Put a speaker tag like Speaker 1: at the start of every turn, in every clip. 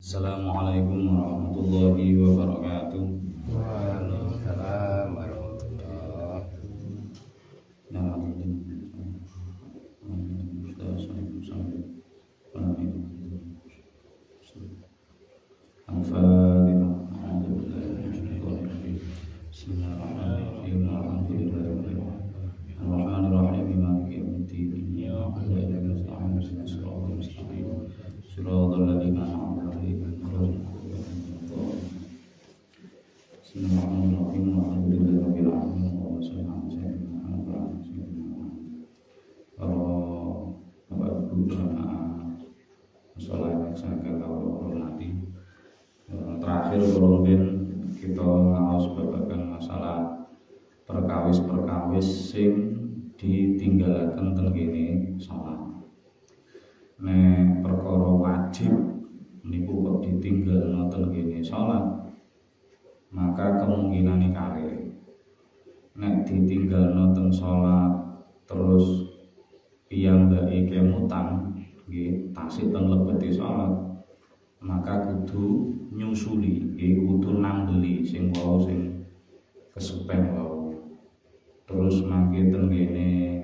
Speaker 1: Assalamualaikum warahmatullahi wabarakatuh.
Speaker 2: Waalaikumsalam warahmatullahi
Speaker 1: Terakhir kurang kita ngaos babagan masalah perkawis sing ditinggalaken teng kene salat. Nek perkara wajib niku kok ditinggalno teng kene salat, maka kemungkinane kali. Nek ditinggalno teng salat terus piyambake kemutan nggih tasih teng lebete salat, maka kudu nyusuli, kudu nambeli sing wau sing kesupen wau. Terus mangke teng kene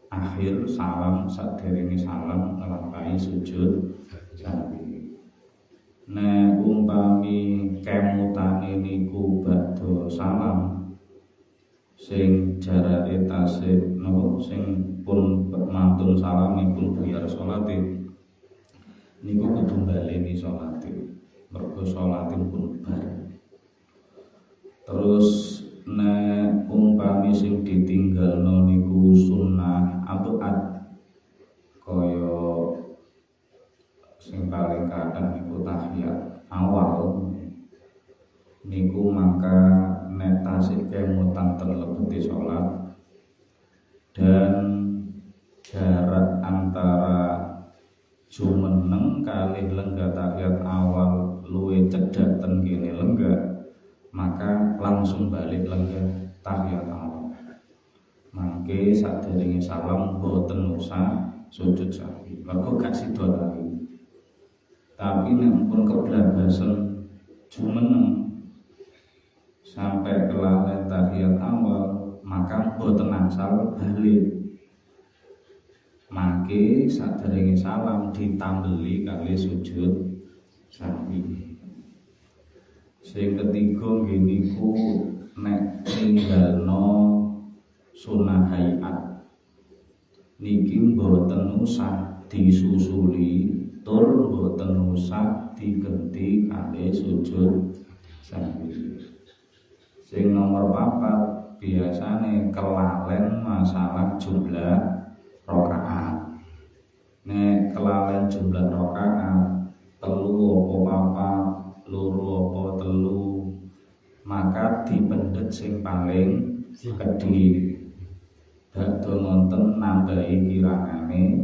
Speaker 1: akhir salam sadèrèngé salam nglampahi sujud sahwi. Nek umpami kemutane niku badha salam sing jarake tasih napa sing pun mantun salamipun buyar salate niku kudu baleni salate mergo salate pun bar. Terus nek umpami sing ditinggalno niku sunnah abad kaya sing paling kadang niku tahiyat awal niku, maka nek tasih kemutan terlebeti salat dan jarak antara jumeneng kalih lenggah tahiyat awal luwih cedhak ten kene lenggah, maka langsung balik lenggah tahiyat awal. Mangke sadèrèngé salam boten usah sujud sahwi, mergo gak sida lagi. Tapi nek pun keblabasan jumeneng sampai kelalen tahiyat awal, maka boten angsal balik. Mangke sadèrèngé salam ditambeli kali sujud sahwi. Sing ketiga nggih niku nek ninggalno sunah hayat niki mboten usah disusuli tur mboten usah digenti kali sujud sahwi. Sing nomor 4 biasane kelalen masalah jumlah rakaat. Nek kelalen jumlah rakaat telu apa papat, loro apa telu, maka dipendet sing paling kedhi. Badhe nonton nambahi kirangane,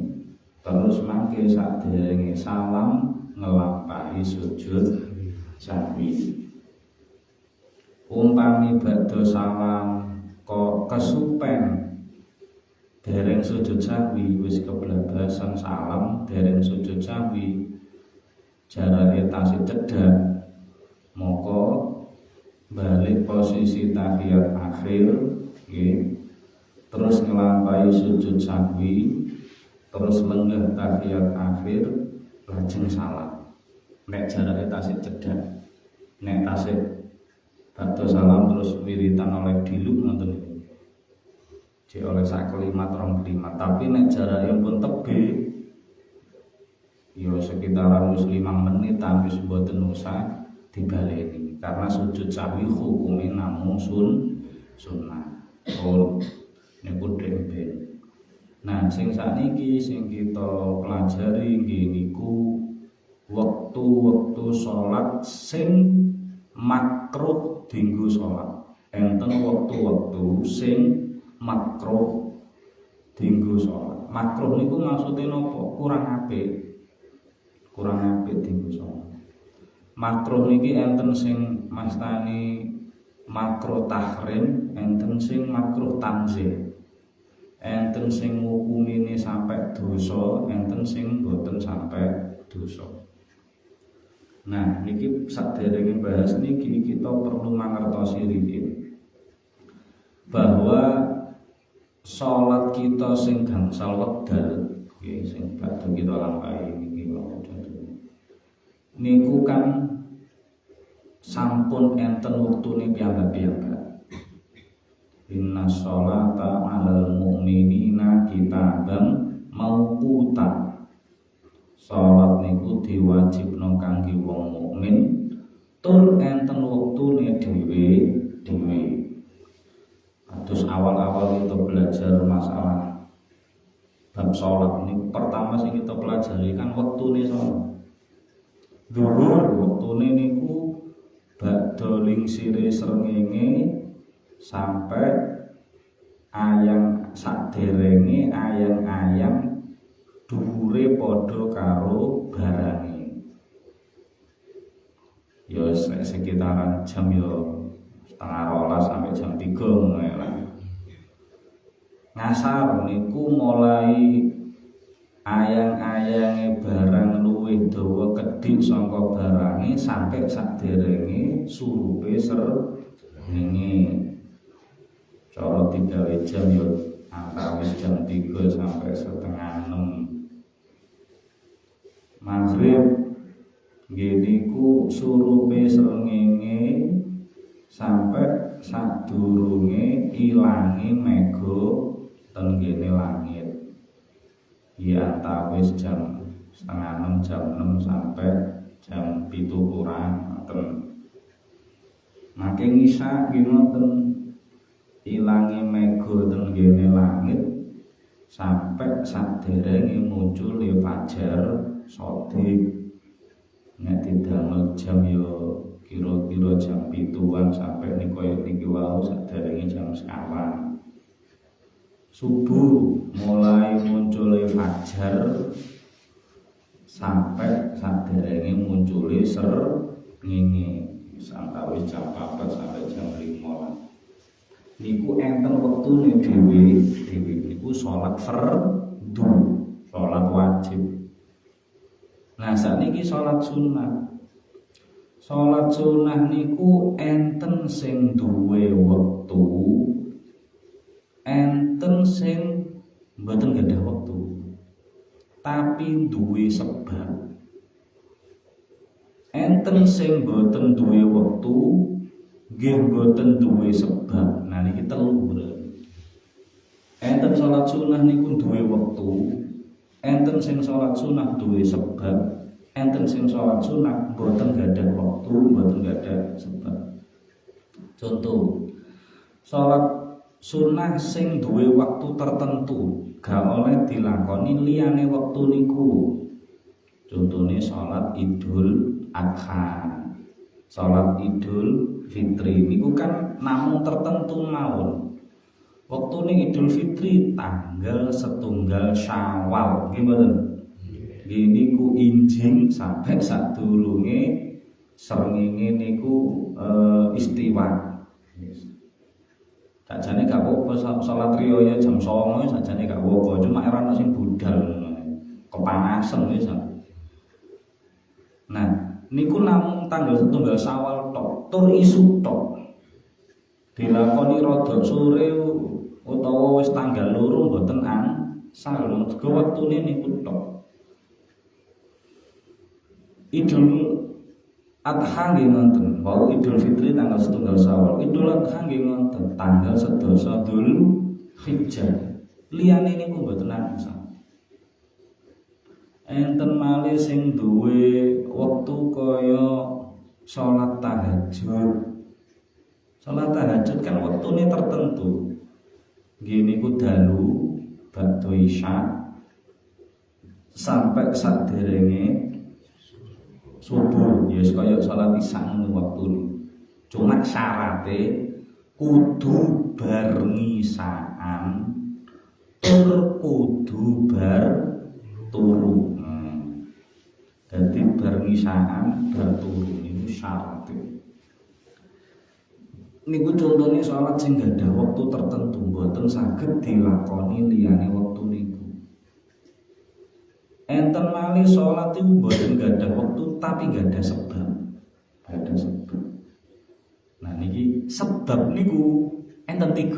Speaker 1: terus mangke sadèrèngé salam ngelampahi sujud sahwi. Umpami badhe salam kok kesupen dereng sujud sahwi, wis keblabasan salam dereng sujud sahwi, jarake tasih cedhak, moko balik posisi tahiyat akhir nggih, terus ngelampahi sujud sahwi, terus lenggah tahiyat akhir lajeng salam. Nek jarake tasih cedhak, nek tasih badhe salam terus wiritan oleh diluk ngoten niku, jek oleh sak kelimat rong kelimat. Tapi nek jarake pun tebih ya sekitaran 5 menit tapi mboten usah dibaleni, karena sujud sahwi hukume namung sunnah. Oh, niku demben. Nah, sing sakniki sing kita pelajari nggih niku wektu-wektu salat sing makruh dienggo salat. Enten wektu-wektu sing makruh dienggo salat. Makruh niku maksude napa? Kurang apik dienggo salat. Makruh niki enten sing mastani makruh tahrim, enten sing makruh tanzih. Enten sing ngukumine sampai dosa, enten sing boten sampai dosa. Nah, niki saderenge bahas niki kita perlu mangertosi iki bahwa salat kita sing gangsal wekdal nggih sing badhe kita lampahi niki niku kan sampun enten wektune piyambak-piyambak. Inna sholata 'alal mu'minina kitaban mauquta. Salat niku diwajibno kangge wong mukmin tur enten wektune dhewe-dhewe. Terus awal-awal kita belajar masalah bab salat ini pertama sing kita pelajari kan wektune salat. Dhuwur wektune niku badha lingsire srengenge sampai ayang saderenge ayang-ayang dhuwure padha karo barange. Ya sekitaran jam ya setengah 12 sampai jam 3 ngono lah. Ngasar niku mulai ayang-ayange barang luwih dawa kedhik saka barange sampai saderenge surupe srengenge. Cara digawe jam ya antara jam 3 sampai setengah 6. Maghrib niku surupe srengenge sampai sadurunge ilange mega ten ngene langit. Ya antawis jam setengah 6 jam 6 sampai jam 7 kurang ngoten. Mangke ngisa nggih ngoten ilange mega ten ngene langit sampai saderenge muncul fajar sodik. Nek didamel jam yo kira-kira jam 7-an sampai niki wau saderenge jam sekawan. Subuh mulai muncul fajar sampai saderenge muncul srengenge sampai jam 4 sampai jam 5. Niku enten wektune dhewe-dhewe niku salat fardhu, salat wajib. Nah, sakniki salat sunah. Salat sunah niku enten sing duwe wektu, enten sing mboten gadah wektu. Tapi duwe sebab. Enten sing mboten duwe wektu, nggih mboten duwe sebab. Nah niki telu. Enten salat sunah niku duwe wektu. Enten sing salat sunah duwe sebab, enten sing salat sunah boten gadah waktu, boten gadah sebab. Contoh, salat sunah sing duwe waktu tertentu gak oleh dilakoni liyane waktu niku. Contohnya salat Idul Adha, salat Idul Fitri niku kan namung tertentu mawon. Waktune Idul Fitri tanggal 1 Syawal, gimana? Gini ku injing sampai sadurunge srengenge niku istiwa. Sajane gak apa-apa salat riyaya jam 09.00 sajane gak apa-apa, cuma era ana sing budal kepanasan wis. Nah, niku namung tanggal 1 Syawal tok, tur isu tok. Dilakoni rada sore utawa wis tanggal 2 mboten angsal, mergo wektune niku tok. Idul Adha nggih ngoten, wau Idul Fitri tanggal 1 Syawal. Idul Adha nggih ngoten, tanggal 11 Dzulhijjah. Liyane niku mboten angsal. Enten malih sing duwe wektu kaya salat tahajud. Salat tahajud kan wektune tertentu. Gini ku dalu ba'da isya sampai saderenge subuh ya kaya salat isya ngono wektune. Cuma syarate kudu bar ngisaan tur kudu bar turu. Dadi bar ngisaan bar turu niku syarate. Niku contohnya salat sing gadah waktu tertentu mboten saged dilakoni liyane wektu niku. Enten malih salat iku mboten gadah wektu tapi gadah sebab. Gadah sebab. Nah niki sebab niku enten 3.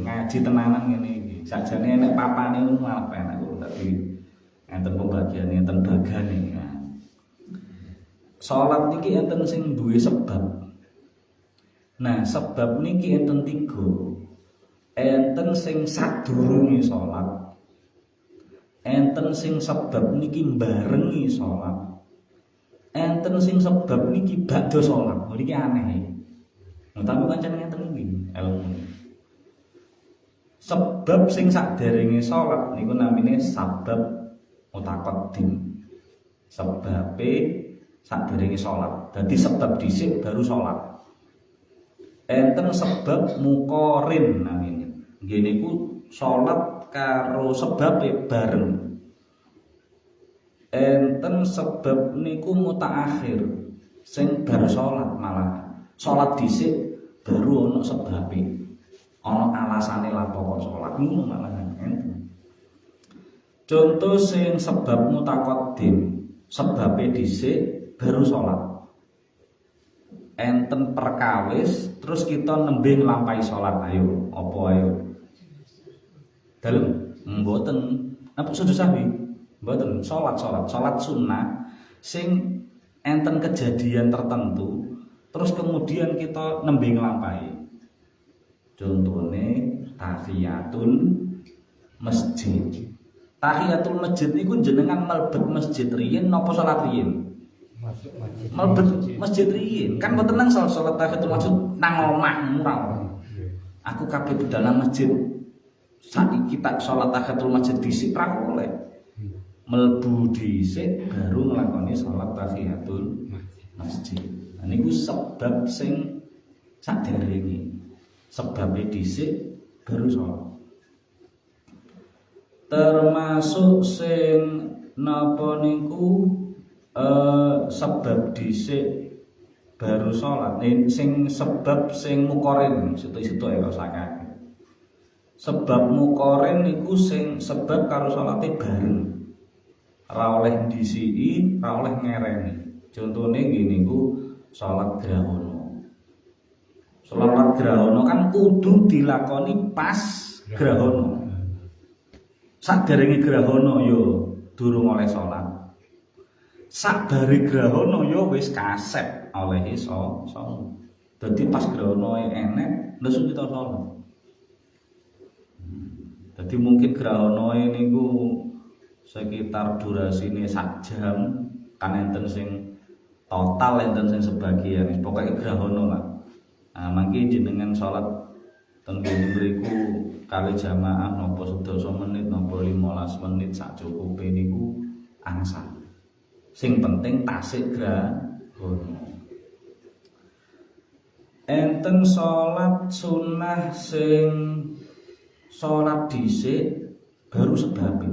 Speaker 1: Ngaji tenanan ngene iki. Sakjane nek papane niku malah penak kok tapi enten pembagiane enten bagane. Salat niki enten sing duwe sebab. Nah, sebab niki enten 3. Enten sing sadurunge salat. Enten sing sebab niki barengi salat. Enten sing sebab niki badhe salat. Niki aneh. Tapi kancane ngeten iki ilmu. Sebab sing saderenge salat niku namine sabab mutaqaddim. Sebabe saderenge salat. Dadi sebab dhisik baru salat. Enten sebab muqarin namine. Nggih niku salat karo sebabe bareng. Enten sebab niku mutaakhir sing bar salat malah. Salat dhisik baru ana sebabe. Ana alasane lah pokok salat ngono malah enten. Contoh sing sebab mutaqaddim, sebabe dhisik baru salat. Enten perkawis terus kita nembe nglampahi salat. Ayo, apa ayo? Dalem mboten napa sujud sahwi? Mboten, salat sunnah sing enten kejadian tertentu terus kemudian kita nembe nglampahi. Contone tahiyatul masjid. Tahiyatul masjid niku jenengan mlebet masjid riyin napa salat riyin? Mlebet masjid riyin. Kan mboten nang salat tahiyatul masjid nang omah murah. Aku kabeh budal nang masjid. Saiki tak salat tahiyatul masjid dhisik ra oleh. Mlebu dhisik baru nglakoni salat tahiyatul masjid. Nah niku sebab sing saderenge. Sebabe dhisik baru salat. Termasuk sing napa niku sebab dhisik baru salat. Sing sebab sing muqarin situ-situ ya kok sakake. Sebab muqarin niku sing sebab karo salate bareng. Ra oleh ndisiki, ra oleh ngereni. Contone nggih niku salat grahana. Salat grahana kan kudu dilakoni pas grahana. Saderenge grahana yo durung oleh salat. Sabare grahana yo wis kasep olehe salat. Dadi pas grahana enek langsung kita salat. Dadi mungkin grahana niku sekitar durasine sak jam, kan enten sing total enten sing sebagian. Pokoke grahana lah. Nah, mangke jenengan salat ten mriku kali jamaah napa 10 menit napa 15 menit sak cukupe niku angsal. Sing penting tasik grahana. Enten salat sunah sing salat dhisik baru sebabe.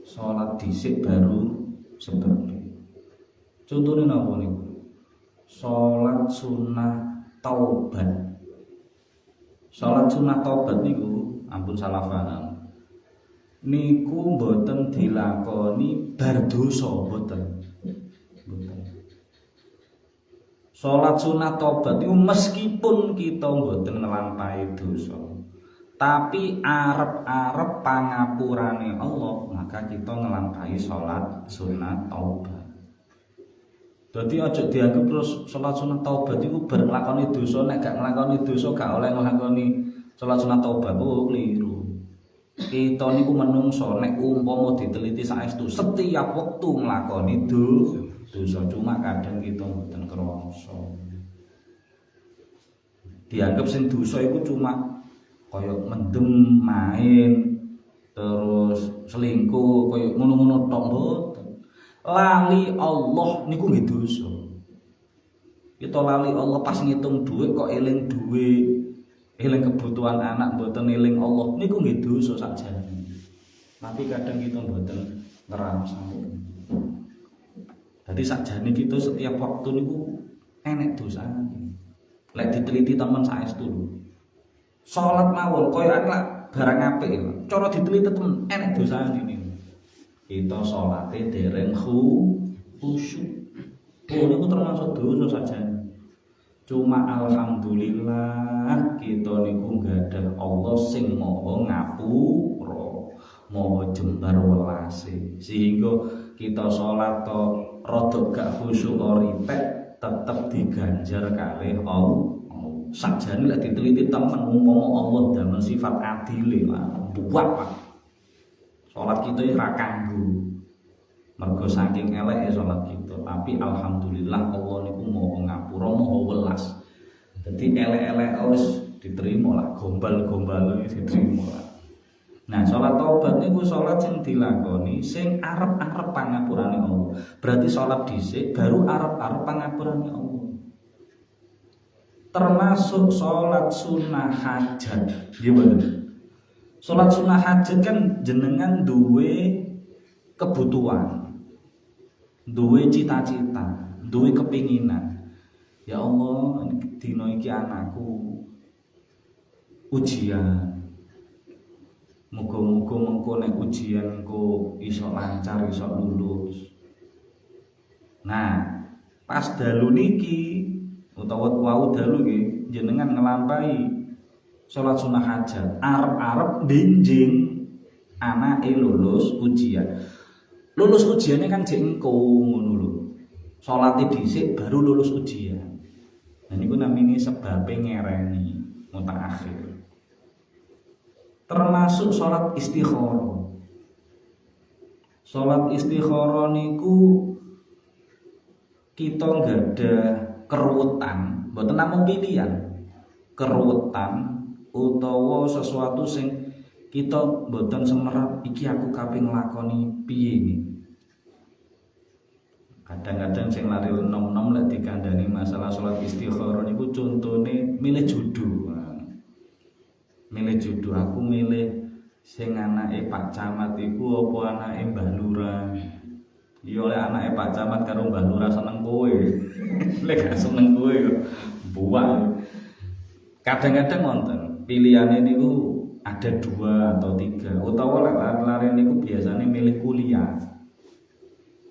Speaker 1: Salat dhisik baru sebabe. Contone napa niku? Salat sunah taubat. Salat sunah taubat niku ampun salah paham. Niku mboten dilakoni bar dosa mboten. Mboten. Salat sunah taubat niku meskipun kita mboten nglampahi dosa, tapi arep-arep pangapurane Allah, maka kita nglampahi salat sunah taubat. Dadi aja dianggap terus salat sunah taubat iku bar nglakoni dosa, nek gak nglakoni dosa gak oleh nglakoni salat sunah taubat. Oh, keliru. Kita niku menungso nek umpama diteliti saestu setiap wektu nglakoni dosa, cuma kadang kita mboten krasa. Dianggap sing dosa iku cuma kaya mendem main terus selingkuh kaya ngono-ngono tok mboten. Lali Allah niku nggih dosa. Kita lali Allah pas ngitung dhuwit kok eling dhuwit, eling kebutuhan anak mboten eling Allah niku nggih dosa sakjane. Tapi kadang kita mboten ngrasani. Jadi sakjane kita setiap waktu niku enek dosane. Lek diteliti temen saestu lho. Salat mawon koyo lah barang apik. Cara diteliti temen enek dosane niku. Kita salate dereng khusyuk. Oh niku termasuk dosa sajane. Cuma alhamdulillah kita niku gadah Allah sing maha ngapura, maha jembar welase. Sehingga kita salat to rada gak khusyuk oripek tetep diganjar kalih Allah. Sakjane lek diteliti temen umpama Allah damel sifat adile buak Pak. Salat kita ora kanggo. Mergo saking eleke salat kita, tapi alhamdulillah Allah niku maha ngapura, maha welas. Dadi elek-elek wis diterima lah, gombal-gombal diterima lah. Nah, salat taubat niku salat sing dilakoni sing arep-arep pangapurane Allah. Berarti salat dhisik baru arep-arep pangapurane Allah. Termasuk salat sunah hajat. Gimana? Salat sunah hajat kan jenengan duwe kebutuhan, duwe cita-cita, duwe kepinginan. Ya Allah, dina iki anakku ujian. Muga-muga mengko nek ujian engko iso lancar, iso lulus. Nah, pas dalu niki utawa wau dalu nggih jenengan ngelampahi salat sunah hajat, arep-arep benjing anake lulus ujian. Lulus ujiannya kan jek engko ngono lho. Salate dhisik baru lulus ujian. Nah niku namine sebabe ngereni mutaakhir. Termasuk salat istikharah. Salat istikharah niku kita nggada keruwetan, mboten namung pilihan. Keruwetan utawa sesuatu sing kita mboten semerap iki aku kaping nglakoni piye iki. Kadang-kadang sing lari nom-nom lek dikandani masalah salat istikharah niku contone milih judul. Milih judul aku milih sing anake Pak Camat iku apa anake Mbah Lurah. Ya oleh anake Pak Camat karo Mbah Lurah seneng kowe. Lek gak seneng kowe kok buak. Kadang-kadang wonten pilihane niku ada 2 atau 3 utawa lari niku biasanya milih kuliah.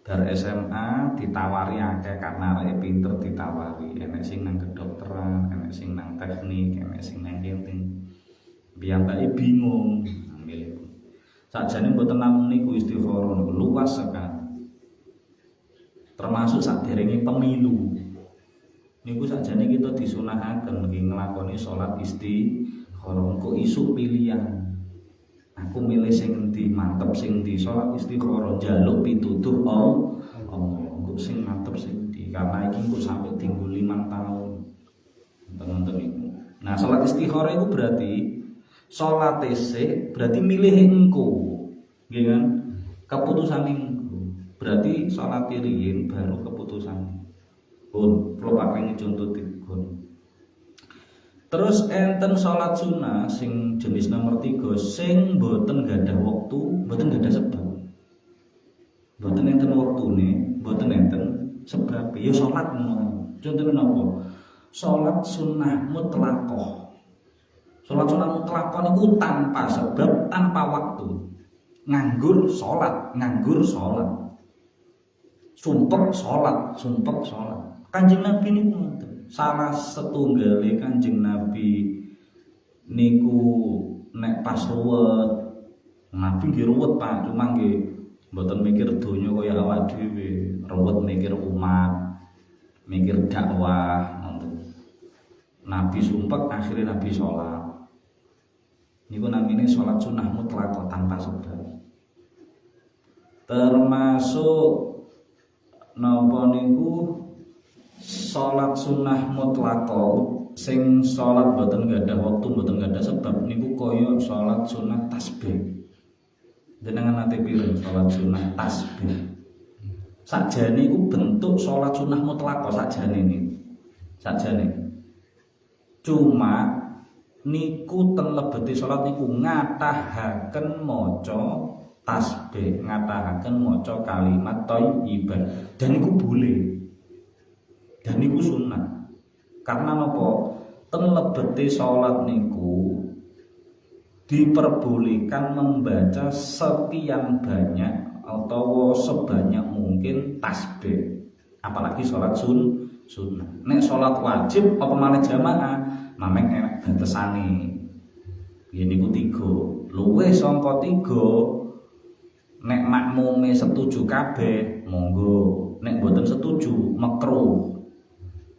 Speaker 1: Dari SMA ditawari akeh karena arek pinter ditawari, enek sing nang kedokteran, enek sing nang teknik, enek sing nang kenting. Piyambake bingung milih. Sakjane mboten namung niku istikharah niku luas sekali. Termasuk saderenge pemilu. Niku sakjane kita disunahaken nggih nglakoni salat istikharah kok isuk pilihan. Aku milih sing endi, mantep sing endi, salat istikharah njaluk pitutur Allah. Kok sing mantep sing endi? Karena iki kok sampai tinggal 5 tahun. Teman-teman iku. Nah, salat istikharah itu berarti salat isik berarti milih engko. Nggih kan? Keputusan engko. Berarti salat riyin baru keputusan. Pun kula paring contoh dikon. Terus enten salat sunah sing jenis nomor 3 sing mboten gadah wektu, mboten gadah sebab. Mboten enten wektune, mboten enten sebab. Ya salat ngono. Contone napa? Salat sunah mutlaqah. Salat sunah mutlaqah niku tanpa sebab, tanpa waktu. Nganggur salat. Sumpek salat. Kanjeng Nabi niku salah setunggale Kanjeng Nabi niku nek pas ruwet. Nabi nggih ruwet Pak, cuma nggih mboten mikir donya kaya awak dhewe, ruwet mikir umat, mikir dakwah ngoten. Nabi sumpek akhirnya Nabi sholat. Niku namine sholat sunah mutlaqah tanpa sebab. Termasuk napa niku salat sunah mutlaqah sing salat mboten gadah wektu, mboten gadah sebab niku kaya salat sunah tasbih. Jenengan nate pireng salat sunah tasbih. Sakjane iku bentuk salat sunah mutlaqah sakjane niku. Sakjane. Cuma niku ten lebete salat niku ngatahaken maca tasbih, ngatahaken maca kalimat thayyibah. Dan niku boleh. Dan niku sunah. Karena napa? Ten lebete salat niku diperbolehkan membaca sekian banyak atau sebanyak mungkin tasbih, apalagi sholat sunnah. Nek sholat wajib apa malah jamaah, mameng enak batesane. Ya niku 3. Luwih sangka 3, nek makmume setuju kabeh, monggo. Nek mboten setuju, makruh.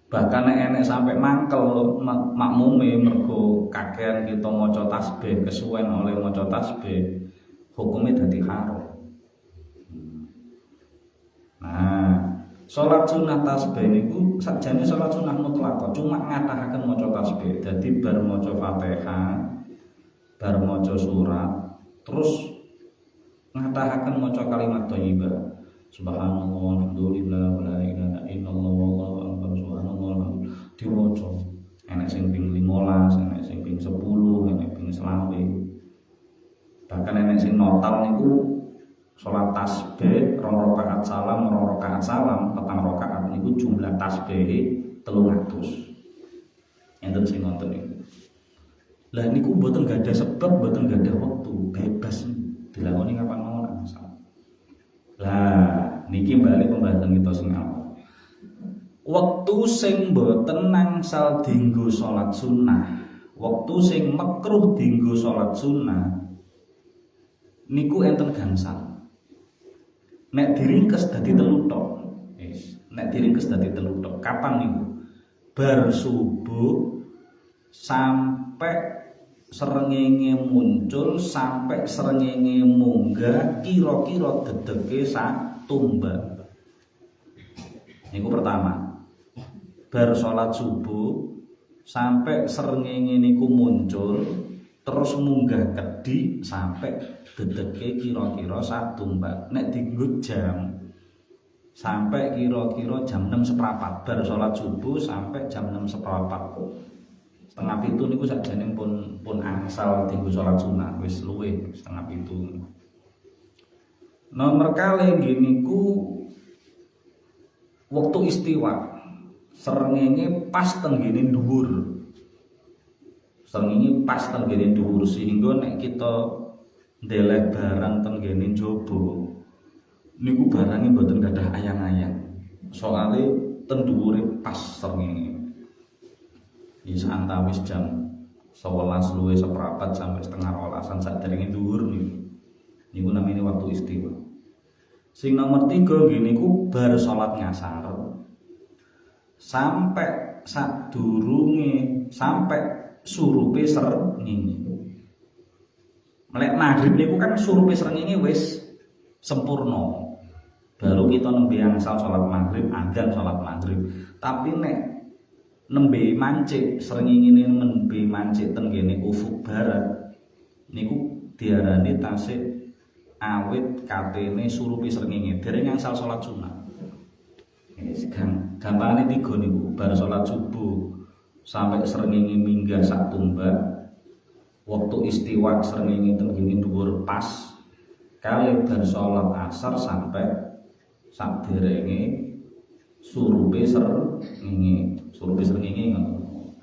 Speaker 1: Bahkan nek enek sampai mangkel makmume mergo kakean kita maca tasbih, kesuwen oleh maca tasbih, hukumnya dadi haram. Nah, sholat sunnah tasbih niku sakjane sholat sunnah mutlak, cuma ngatahaken maca tasbih. Dadi bar maca Fatihah, bar maca surat, terus ngatahaken maca kalimat thayyibah. Subhanallah walhamdulillah wala ilaha illallah wallahu akbar subhanallah diwaca. Enek sing ping 15, enek sing ping 10, enek ping 20. Bahkan enek sing notal niku salat tasbih 2 rakaat salam, 2 rakaat salam, 4 rakaat niku jumlah tasbih 300. Enten sing ngoten niku. Lah niku mboten gadah sebab, mboten gadah wektu, bebas dilakoni kapan mawon asal. Lah niki bali pembahasan kita sing awal. Wektu sing mboten nangsal dienggo salat sunnah, wektu sing makruh dienggo salat sunnah niku enten gangsal. Nek diringkes dadi 3 tok. Nek diringkes dadi 3 tok. Kapan niku? Bar subuh sampai srengenge muncul sampai srengenge munggah kira-kira dedeke sak tumbak. Niku pertama. Bar salat subuh sampai srengenge niku muncul terus munggah kedhi sampai dedeke kira-kira sak tumbak. Nek dienggo jam sampai kira-kira jam 6:15 bar salat subuh sampai jam 6:15. Setengah 7 niku sakjane pun angsal dienggo salat sunah, wis luwih setengah 7. Nomor kalih nggih niku wektu istiwa. Srengenge pas teng ngene dhuwur. Srengenge pas teng ngene dhuwur sehingga nek kita ndelek barang teng ngene njaba niku barange mboten gadah ayang-ayang. Soale teng dhuwure pas srengenge. Wis antawis jam 11 luwih seprapat sampai setengah 12-an saderenge dhuwur niku namine waktu istiwa. Sing nomor 3 nggih niku bar salat ngasar sampai sadurunge sampai surupe srengenge. Melek maghrib niku kan surupe srengenge wis sempurna. Baru kita nembe angsal salat maghrib, adzan salat maghrib. Tapi nek nembe mancik srengenge nembe mancik teng kene ufuk barat niku diarani tasik awit katene surupi srengenge dereng angsal salat sunah. Gampangane 3 niku bar salat subuh sampai srengenge minggah sak tumbak, waktu istiwa srengenge teng kene dhuwur pas, kalih bar salat asar sampai saderenge surupe srengenge ngono.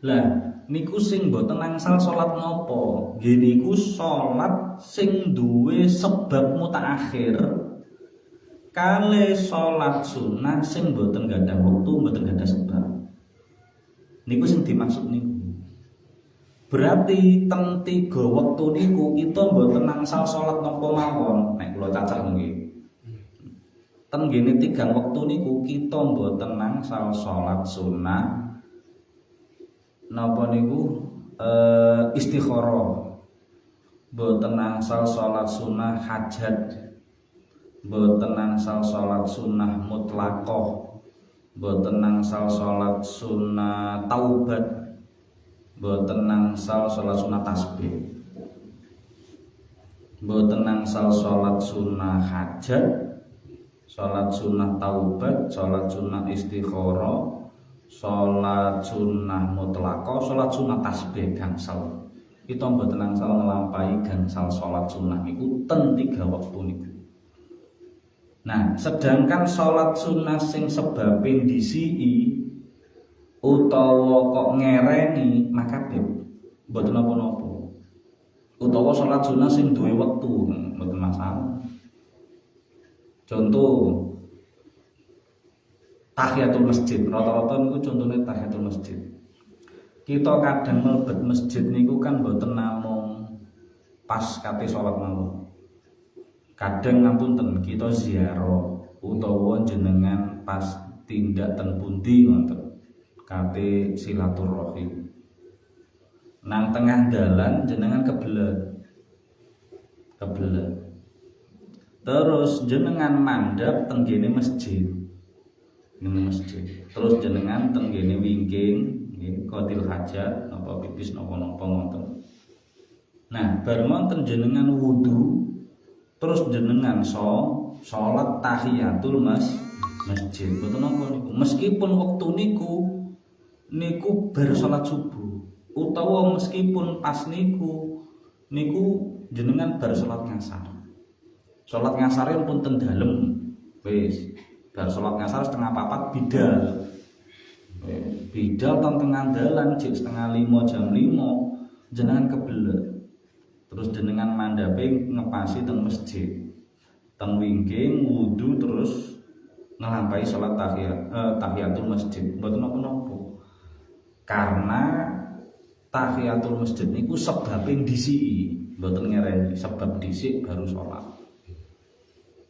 Speaker 1: Lah niku sing mboten angsal salat napa? Nggih niku salat sing duwe sebab mutaakhir. Kalih salat sunah sing mboten gadah wektu, mboten gadah sebab. Niku sing dimaksud niku. Berarti teng 3 wektu niku kita mboten angsal salat napa mawon. Nek kula cacah nggih. Ten gene 3 wektu niku kita mboten nangsal salat sunah napa niku istikharah, mboten nangsal salat sunah hajat, mboten nangsal salat sunah mutlaqah, mboten nangsal salat sunah taubat, mboten nangsal salat sunah tasbih, mboten nangsal salat sunah hajat, salat sunah taubat, salat sunah istikharah, salat sunah mutlaqah, salat sunah tasbih gangsal. Kita mboten nangsal nglampahi gangsal salat sunah niku ten 3 wektu niku. Nah, sedangkan salat sunah sing sebabe disiki utawa kok ngereni maka mboten napa-napa. utawa salat sunah sing duwe wektu, mboten masalah. Contoh tahiyatul masjid, rata-rata niku contone tahiyatul masjid. Kita kadang mlebet masjid niku kan mboten namung pas kate salat mawon. Kadang ngapunten kita ziarah utawa jenengan pas tindak ten pundi ngoten kate silaturahim. Nang tengah dalan jenengan kebelet. Terus jenengan mandhap teng gene masjid. Terus jenengan teng gene wingking nggih qadil hajat napa pipis napa-napa ngoten. Nah, bar wonten jenengan wudu terus jenengan salat tahiyatul masjid. Mboten napa niku. Meskipun wektu niku bar salat subuh utawa meskipun pas niku jenengan bar salat ngasar. Salat ngasare pun ten dalem. Wis, bar salat ngasar 4:30 bidal. Bidal teng tengah dalan jek 4:30 jam 5 jenengan kebelet. Terus jenengan mandhape ngepasi teng masjid. Teng wingking wudu terus nglampahi salat tahiyatul masjid. Mboten napa-napa. Karena tahiyatul masjid niku sebabe disiki, mboten ngereni, sebab dhisik baru salat.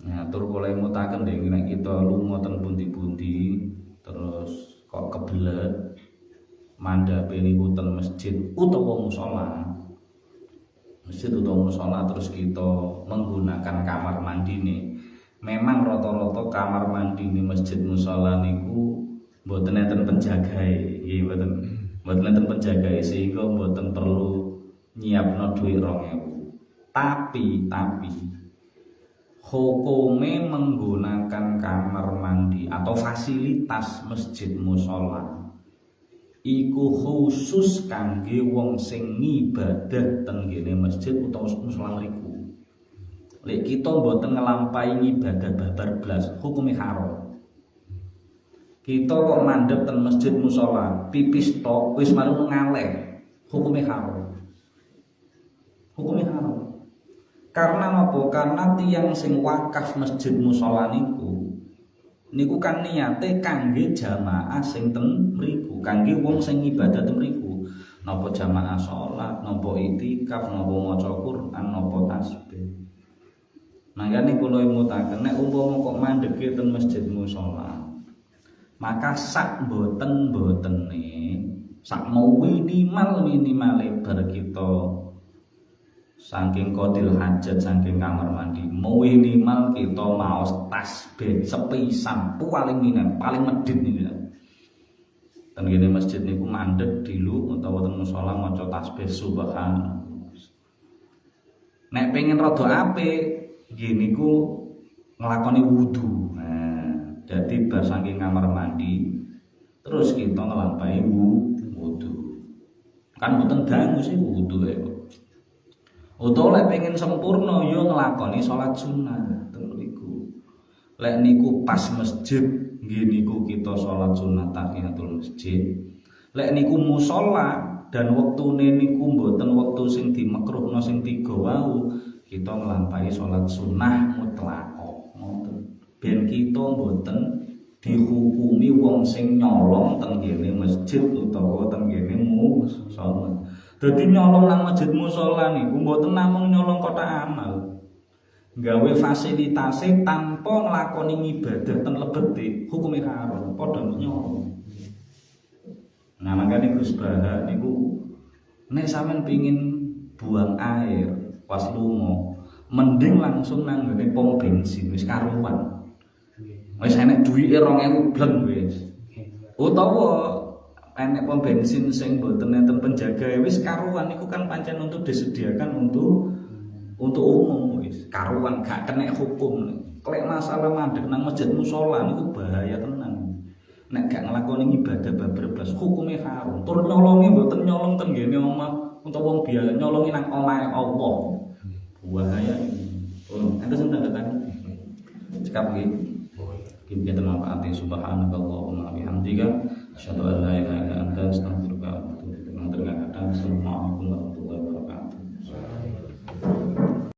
Speaker 1: Nah, tur kula mutaken nek kita lunga teng pundi-pundi terus kok kebelet mandhape niku teng masjid utawa musala. Masjid utawa musala terus kita menggunakan kamar mandi nih. Memang rata-rata kamar mandi nih masjid musala niku mboten enten penjagae, nggih mboten enten penjagae sehingga mboten perlu nyiapno dhuwit 2000. Tapi hukume menggunakan kamar mandi atau fasilitas masjid musala iku khusus kangge wong sing ngibadah teng ngene masjid utawa musala mriku. Lek kita mboten nglampahi ibadah babar blas, hukume haram. Kita kok mandhep teng masjid musala, pipis tok wis mari ngaleh, hukume haram. Hukume haram. Karena apa? Karena tiyang sing wakaf masjid musala niku kan niate kangge jamaah sing ten mriku, kangge wong sing ibadah ten mriku. Napa jamaah salat, napa itikaf, napa maca Quran, napa tasbih. Mangkane kula mutaken nek umpama kok mandheke ten masjid musala, maka sak mboten-mbotene, sak mau minimal bar kita saking qadil hajat saking kamar mandi minimal kita maos tasbih sepisan paling minat paling medhit niku. Ten kene masjid niku mandheg dilu utawa ten musala maca tasbih subhanallah. Nek pengen rada apik nggih niku nglakoni wudu. Nah, dadi bar saking kamar mandi terus kita nglampahi wudu. Kan mboten dangu sih wudu e. Utawa lek pengen sempurna ya nglakoni salat sunah teng mriku. Lek niku pas masjid nggih niku kita salat sunah tahiyatul masjid. Lek niku musala dan wektune niku mboten wektu sing dimekruhna sing 3 wau, kita nglampahi salat sunah mutlaq. Ngoten. Ben kita mboten dihukumi wong sing nyolong teng ngene masjid utawa teng ngene musala. Dadi nyolong nang masjid musala niku mboten namung nyolong kotak amal. Gawe fasilitase tanpa nglakoni ibadah ten lebete, hukume haram, padha nyolong. Nah, makane Gus Bah niku nek sampean pengin buang air pas lunga, mending langsung nang ngene pom bensin wis karuan. Wis enek duwike 2000 bleng wis. Utawa enek pom bensin sing mboten enten penjaga wis karuan niku kan pancen untuk disediakan untuk umum wis karuan gak kena hukum. Klek masalah mandek nang masjid musala niku bahaya tenan. Nek gak nglakoni ibadah babar blas hukume haram. Tur nyolongi mboten nyolong ten ngene omah untuk wong biasa nyolongi nang omahe Allah. Bahaya iki. Oh, enten sing tandatan. Cekap nggih. Kita manfaati subhanakallahumma bihamdika asyhadu an la ilaha illa anta astaghfiruka wa atubu ilaik. Assalamualaikum warahmatullahi wabarakatuh.